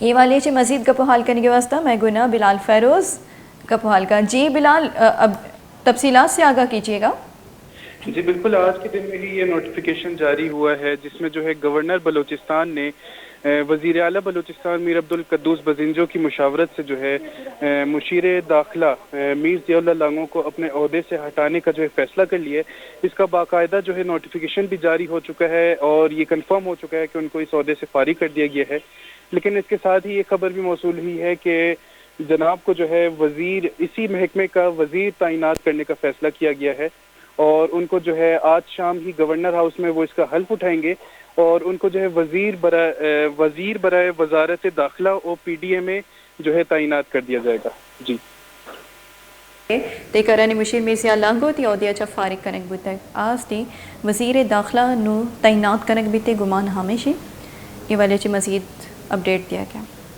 یہ والے مزید گپ و حال کرنے کے واسطہ میں گنا بلال فیروز گپ و حال کا. جی بلال، اب تفصیلات سے آگاہ کیجیے گا. جی بالکل، آج کے دن میں ہی یہ نوٹیفیکیشن جاری ہوا ہے جس میں جو ہے گورنر بلوچستان نے وزیر اعلیٰ بلوچستان میر عبدالقدوس بزنجو کی مشاورت سے جو ہے مشیر داخلہ میر ضیاء اللہ لانگو کو اپنے عہدے سے ہٹانے کا جو ہے فیصلہ کر لیا ہے. اس کا باقاعدہ جو ہے نوٹیفیکیشن بھی جاری ہو چکا ہے اور یہ کنفرم ہو چکا ہے کہ ان کو اس عہدے سے فارغ کر دیا گیا ہے. لیکن اس کے ساتھ ہی یہ خبر بھی موصول ہوئی ہے کہ جناب کو جو ہے وزیر اسی محکمے کا وزیر تعینات کرنے کا فیصلہ کیا گیا ہے اور ان کو جو ہے آج شام ہی گورنر ہاؤس میں وہ اس کا حلف اٹھائیں گے اور ان کو جو ہے وزیر برائے وزارت داخلہ اور پی ڈی اے میں جو ہے تعینات کر دیا جائے گا. جی تے کرانی مشیر میں سے لانگو تی عہدے اچھا فارغ کنک بوتے آج تی وزیر داخلہ نو تعینات کنک بیتے گمان ہمیشہ یہ والے مزید اپڈیٹ دیا گیا.